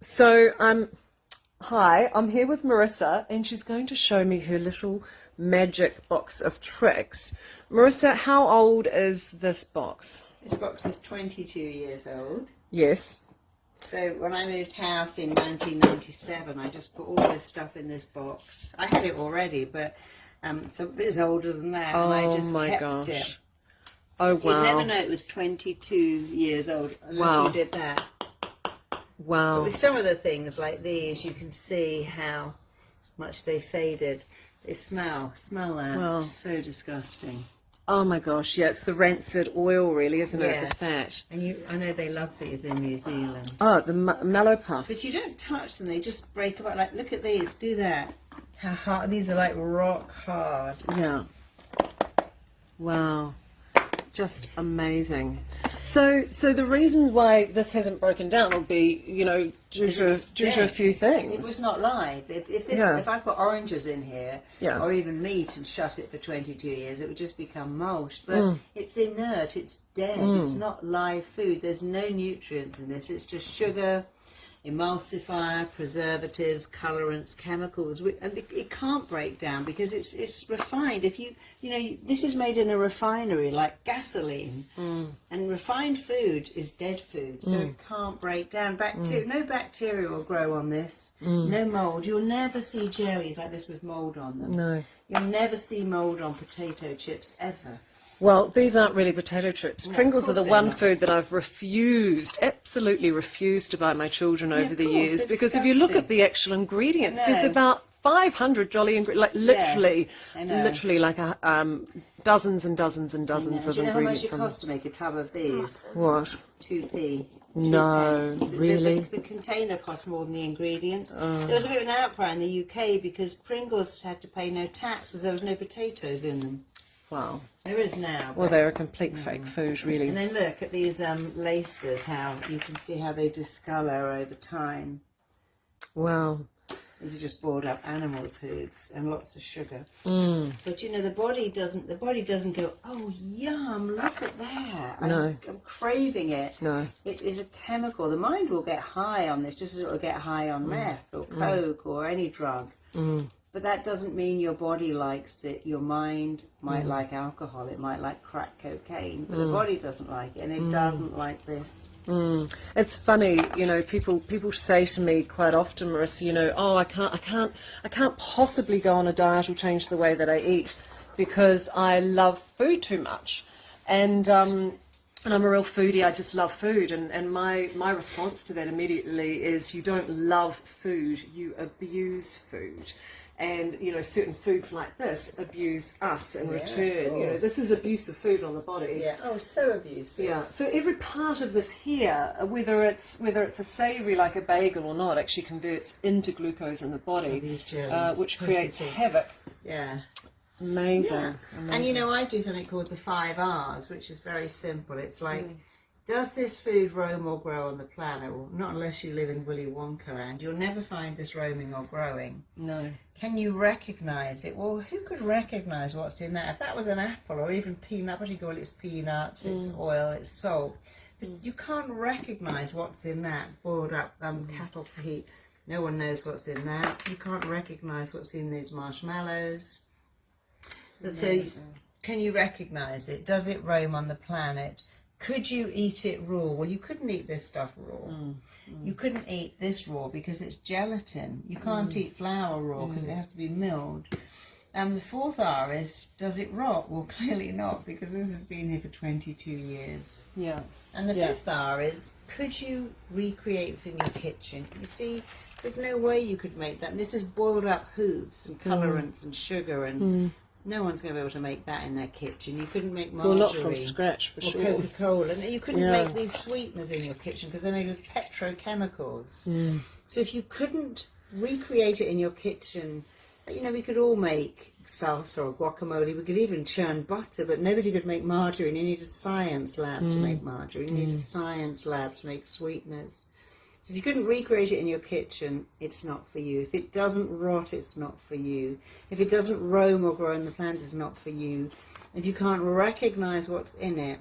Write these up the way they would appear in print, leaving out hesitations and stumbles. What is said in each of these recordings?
So hi, I'm here with Marissa, and she's going to show me her little magic box of tricks. Marissa, how old is this box? This box is 22 years old. Yes. So when I moved house in 1997, I just put all this stuff in this box. I had it already, but some of it's older than that, and I just kept it. Oh, wow. You'd never know it was 22 years old unless you did that. Wow. But with some of the things like these, you can see how much they faded. They smell that. Wow. It's so disgusting. Oh my gosh, yeah, it's the rancid oil really, isn't it? The fat. And I know they love these in New Zealand. Oh, the mallow puffs. But you don't touch them, they just break apart. Like, look at these, do that. How hard, these are like rock hard. Yeah. Wow. Just amazing. So the reasons why this hasn't broken down will be, due to a few things. It was not live. If I put oranges in here, or even meat, and shut it for 22 years, it would just become mulched. But it's inert, it's dead, it's not live food. There's no nutrients in this. It's just sugar, emulsifier, preservatives, colorants, chemicals, and it can't break down because it's refined. If this is made in a refinery like gasoline, and refined food is dead food, so it can't break down. No bacteria will grow on this, no mold. You'll never see jellies like this with mold on them. No. You'll never see mold on potato chips ever. Well, these aren't really potato chips. No, Pringles are the one not. food that I've absolutely refused to buy my children over the years, because if you look at the actual ingredients, there's about 500 jolly ingredients, literally like dozens and dozens and dozens of ingredients. Do you know how much it costs to make a tub of these? What? 2p. No, really? The container costs more than the ingredients. There was a bit of an outcry in the UK because Pringles had to pay no tax because there was no potatoes in them. Wow. There is now. Well, they're a complete fake food, really. And then look at these laces, how you can see how they discolour over time. Wow. These are just boiled up animals' hooves and lots of sugar. But the body doesn't go, oh yum, look at that. I'm craving it. No. It is a chemical. The mind will get high on this just as it will get high on meth or coke or any drug. But that doesn't mean your body likes it. Your mind might like alcohol. It might like crack cocaine. But the body doesn't like it, and it doesn't like this. It's funny, people say to me quite often, Marissa, oh, I can't possibly go on a diet or change the way that I eat because I love food too much. And I'm a real foodie, I just love food. And my response to that immediately is, you don't love food, you abuse food. And, certain foods like this abuse us in return. This is abuse of food on the body. Yeah. Oh, so abusive. Yeah. So every part of this here, whether it's a savoury like a bagel or not, actually converts into glucose in the body, which creates havoc. Yeah. Amazing. Yeah. Amazing. And I do something called the 5 R's, which is very simple. It's like, does this food roam or grow on the planet? Well, not unless you live in Willy Wonka land. You'll never find this roaming or growing. No. Can you recognise it? Well, who could recognise what's in that? If that was an apple or even peanut, what do you call it? It's peanuts, it's oil, it's salt. But you can't recognise what's in that boiled up cattle feet. No one knows what's in that. You can't recognise what's in these marshmallows. But so, can you recognise it? Does it roam on the planet? Could you eat it raw? Well, you couldn't eat this stuff raw. You couldn't eat this raw because it's gelatin. You can't eat flour raw because it has to be milled. The 4th R is, does it rot? Well, clearly not, because this has been here for 22 years. Yeah. And the 5th R is, could you recreate this in your kitchen? You see, there's no way you could make that. And this is boiled up hooves and colorants and sugar and... No one's going to be able to make that in their kitchen. You couldn't make margarine. Well, not from scratch, for sure. Coca-Cola. And you couldn't make these sweeteners in your kitchen because they're made with petrochemicals. So if you couldn't recreate it in your kitchen, we could all make salsa or guacamole. We could even churn butter, but nobody could make margarine. You need a science lab to make margarine. You need a science lab to make sweeteners. So if you couldn't recreate it in your kitchen, it's not for you. If it doesn't rot, it's not for you. If it doesn't roam or grow on the plant, it's not for you. If you can't recognise what's in it,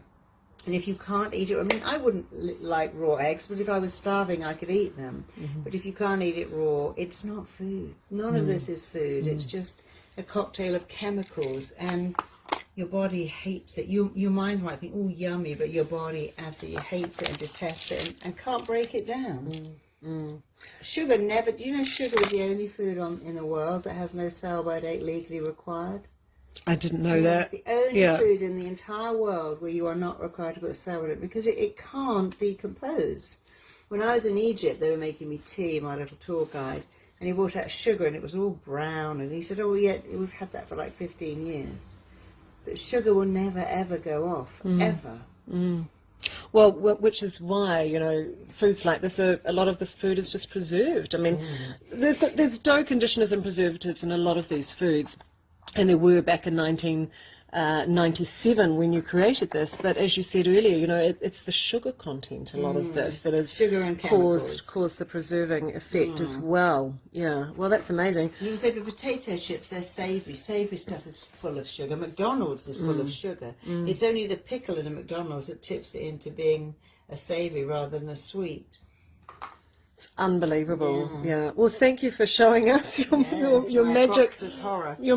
And if you can't eat it, I mean, I wouldn't like raw eggs, but if I was starving, I could eat them. But if you can't eat it raw, it's not food. None of this is food. It's just a cocktail of chemicals, and your body hates it. Your mind might think, oh, yummy, but your body absolutely hates it and detests it and can't break it down. Sugar never, do you know sugar is the only food in the world that has no sell-by date legally required? I didn't know that. It's the only food in the entire world where you are not required to put sell-by date because it can't decompose. When I was in Egypt, they were making me tea, my little tour guide, and he brought out sugar and it was all brown, and he said, oh, yeah, we've had that for like 15 years. But sugar will never, ever go off, ever. Well, which is why, you know, foods like this, a lot of this food is just preserved. I mean, there's dough conditioners and preservatives in a lot of these foods, and there were back in 1997 when you created this. But as you said earlier, you know, it's the sugar content, a lot of this, that has Sugar and caused the preserving effect as well. Yeah, well, that's amazing. You can say the potato chips, they're savoury. Savoury stuff is full of sugar. McDonald's is full of sugar. It's only the pickle in a McDonald's that tips it into being a savoury rather than a sweet. It's unbelievable. Yeah. Well, thank you for showing us your My magic box of horror. Your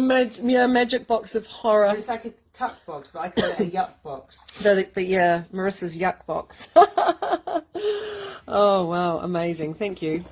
magic box of horror. It's like a tuck box, but I call it a yuck box. Marissa's yuck box. Oh wow, amazing. Thank you.